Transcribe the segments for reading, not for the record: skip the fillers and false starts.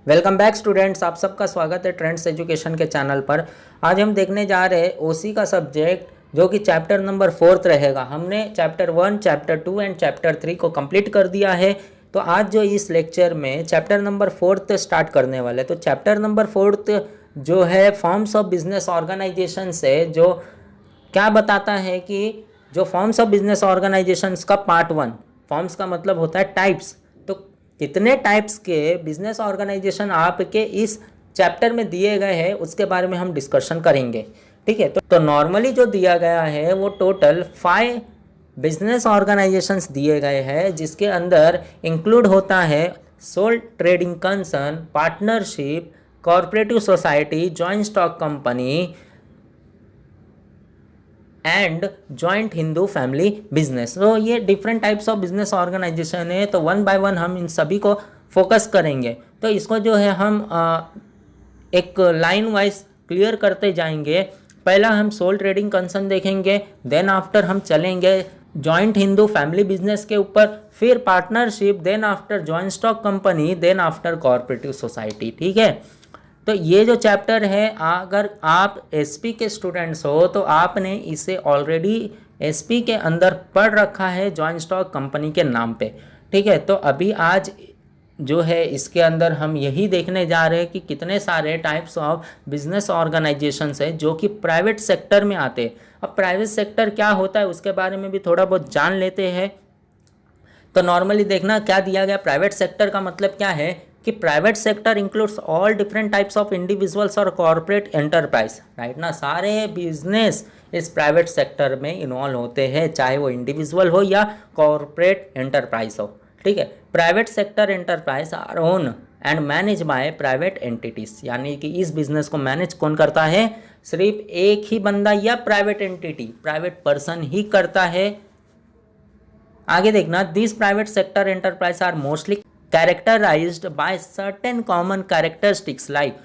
Welcome back students, आप सबका स्वागत है ट्रेंड्स एजुकेशन के चैनल पर। आज हम देखने जा रहे हैं ओसी का सब्जेक्ट जो कि चैप्टर नंबर 4 रहेगा। हमने चैप्टर 1, चैप्टर 2 एंड चैप्टर 3 को कंप्लीट कर दिया है। तो आज जो इस लेक्चर में चैप्टर नंबर 4 स्टार्ट करने वाले, तो चैप्टर नंबर 4 जो है फॉर्म्स ऑफ बिजनेस ऑर्गेनाइजेशन से जो क्या बताता है कि जो फॉर्म्स ऑफ बिजनेस ऑर्गेनाइजेशंस का पार्ट 1, फॉर्म्स का मतलब होता है टाइप्स। तो कितने टाइप्स के बिजनेस ऑर्गेनाइजेशन आपके इस चैप्टर में दिए गए हैं उसके बारे में हम डिस्कशन करेंगे। ठीक है, तो नॉर्मली जो दिया गया है वो टोटल 5 बिजनेस ऑर्गेनाइजेशंस दिए गए हैं, जिसके अंदर इंक्लूड होता है sole trading concern, partnership, cooperative society, joint stock company and joint Hindu family business. तो ये different types of business organization है, तो वन बाय वन हम इन सभी को फोकस करेंगे। तो इसको जो है हम एक लाइन वाइज क्लियर करते जाएंगे। पहला हम सोल ट्रेडिंग कंसर्न देखेंगे, देन आफ्टर हम चलेंगे जॉइंट हिंदू फैमिली बिजनेस के ऊपर, फिर partnership, then after joint stock company, then after cooperative society. ठीक है, तो ये जो चैप्टर है, अगर आप एसपी के स्टूडेंट्स हो तो आपने इसे ऑलरेडी एसपी के अंदर पढ़ रखा है जॉइंट स्टॉक कंपनी के नाम पे। ठीक है, तो अभी आज जो है इसके अंदर हम यही देखने जा रहे हैं कि कितने सारे टाइप्स ऑफ बिजनेस ऑर्गेनाइजेशंस है जो कि प्राइवेट सेक्टर में आते हैं। अब प्राइवेट सेक्टर क्या होता है उसके बारे में भी थोड़ा बहुत जान लेते हैं। तो नॉर्मली देखना क्या दिया गया, प्राइवेट सेक्टर का मतलब क्या है कि private sector includes all different types of individuals और कॉर्पोरेट एंटरप्राइज। राइट ना, सारे बिजनेस इस प्राइवेट सेक्टर में इन्वॉल्व होते हैं, चाहे वो इंडिविजुअल हो या कॉर्पोरेट एंटरप्राइज हो। ठीक है, private sector enterprise our own and manage by private entities, यानी कि इस बिजनेस को मैनेज कौन करता है, सिर्फ एक ही बंदा या प्राइवेट एंटिटी, प्राइवेट पर्सन ही करता है। आगे देखना, this private sector enterprise are mostly characterized by certain common characteristics like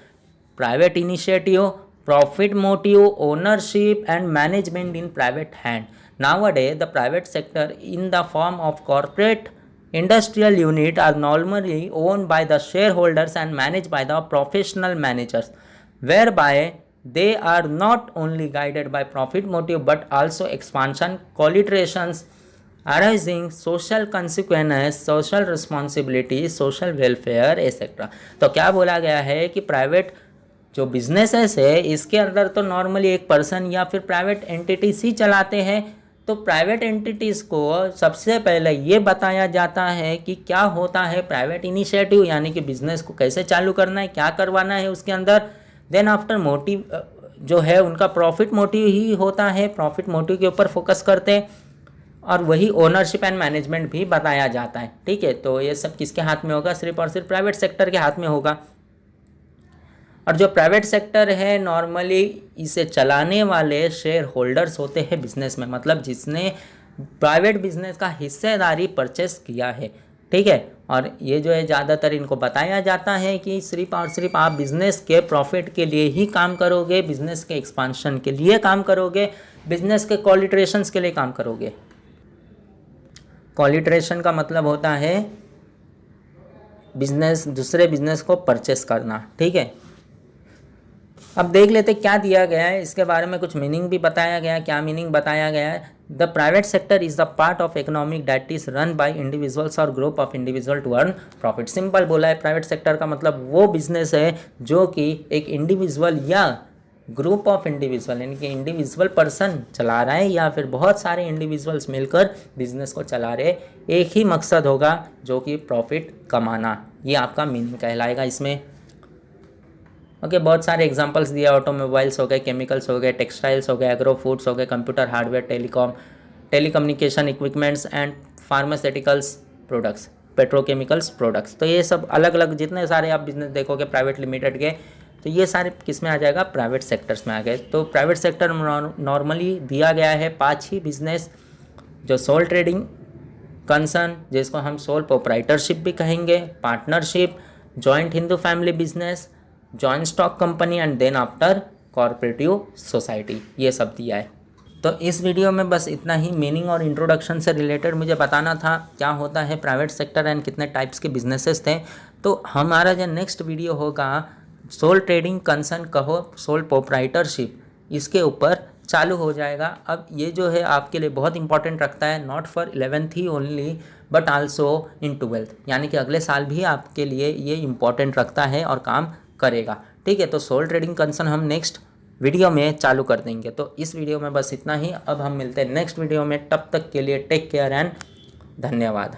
private initiative, profit motive, ownership and management in private hand. Nowadays, the private sector in the form of corporate industrial unit are normally owned by the shareholders and managed by the professional managers, whereby they are not only guided by profit motive but also expansion, collaborations, arising social consequences, social responsibility, social welfare etc. तो क्या बोला गया है कि private जो businesses है इसके अंदर तो नॉर्मली एक पर्सन या फिर प्राइवेट एंटिटीज ही चलाते हैं। तो प्राइवेट एंटिटीज़ को सबसे पहले ये बताया जाता है कि क्या होता है प्राइवेट इनिशिएटिव, यानी कि बिजनेस को कैसे चालू करना है, क्या करवाना है उसके अंदर। देन आफ्टर मोटिव जो है उनका प्रॉफिट मोटिव ही होता है, प्रॉफिट मोटिव के ऊपर फोकस करते हैं, और वही ओनरशिप एंड मैनेजमेंट भी बताया जाता है। ठीक है, तो ये सब किसके हाथ में होगा, सिर्फ और सिर्फ प्राइवेट सेक्टर के हाथ में होगा। और जो प्राइवेट सेक्टर है नॉर्मली इसे चलाने वाले शेयर होल्डर्स होते हैं बिजनेस में, मतलब जिसने प्राइवेट बिजनेस का हिस्सेदारी परचेस किया है। ठीक है, और ये जो है ज़्यादातर इनको बताया जाता है कि सिर्फ और सिर्फ आप बिजनेस के प्रॉफिट के लिए ही काम करोगे, बिजनेस के एक्सपांशन के लिए काम करोगे, बिजनेस के कोलिटरेशंस के लिए काम करोगे। कोलिटरेशन का मतलब होता है बिजनेस, दूसरे बिजनेस को परचेस करना। ठीक है, अब देख लेते क्या दिया गया है, इसके बारे में कुछ मीनिंग भी बताया गया है। क्या मीनिंग बताया गया है, the private sector is the part of economic that is run by individuals और group of individual to earn profit. Simple बोला है, प्राइवेट सेक्टर का मतलब वो बिजनेस है जो कि एक इंडिविजुअल या ग्रुप ऑफ इंडिविजुअल, यानी कि इंडिविजुअल पर्सन चला रहा है या फिर बहुत सारे इंडिविजुअल्स मिलकर बिजनेस को चला रहे, एक ही मकसद होगा जो कि प्रॉफिट कमाना। ये आपका मीनिंग कहलाएगा इसमें। ओके, बहुत सारे एग्जांपल्स दिए, ऑटोमोबाइल्स हो गए, केमिकल्स हो गए, टेक्सटाइल्स हो गए, एग्रो फूड्स हो गए, computer hardware, telecommunication equipments and pharmaceuticals products, petrochemicals products. तो ये सब अलग अलग जितने सारे आप बिजनेस देखोगे प्राइवेट लिमिटेड के, तो ये सारे किस में आ जाएगा, प्राइवेट सेक्टर्स में आ गए। तो प्राइवेट सेक्टर नॉर्मली दिया गया है 5 ही बिजनेस, जो सोल ट्रेडिंग कंसर्न जिसको हम सोल प्रोप्राइटरशिप भी कहेंगे, partnership, joint Hindu family business, joint stock company and then after cooperative society, ये सब दिया है। तो इस वीडियो में बस इतना ही। मीनिंग और इंट्रोडक्शन से रिलेटेड मुझे बताना था क्या होता है प्राइवेट सेक्टर एंड कितने टाइप्स के बिजनेसेस थे। तो हमारा जो नेक्स्ट वीडियो होगा सोल ट्रेडिंग कंसर्न कहो सोल प्रोप्राइटरशिप, इसके ऊपर चालू हो जाएगा। अब ये जो है आपके लिए बहुत इंपॉर्टेंट रखता है, not for 11th he only but also in 12th, यानी कि अगले साल भी आपके लिए ये इंपॉर्टेंट रखता है और काम करेगा। ठीक है, तो सोल ट्रेडिंग कंसर्न हम नेक्स्ट वीडियो में चालू कर देंगे। तो इस वीडियो में बस इतना ही। अब हम मिलते हैं नेक्स्ट वीडियो में, तब तक के लिए टेक केयर एंड धन्यवाद।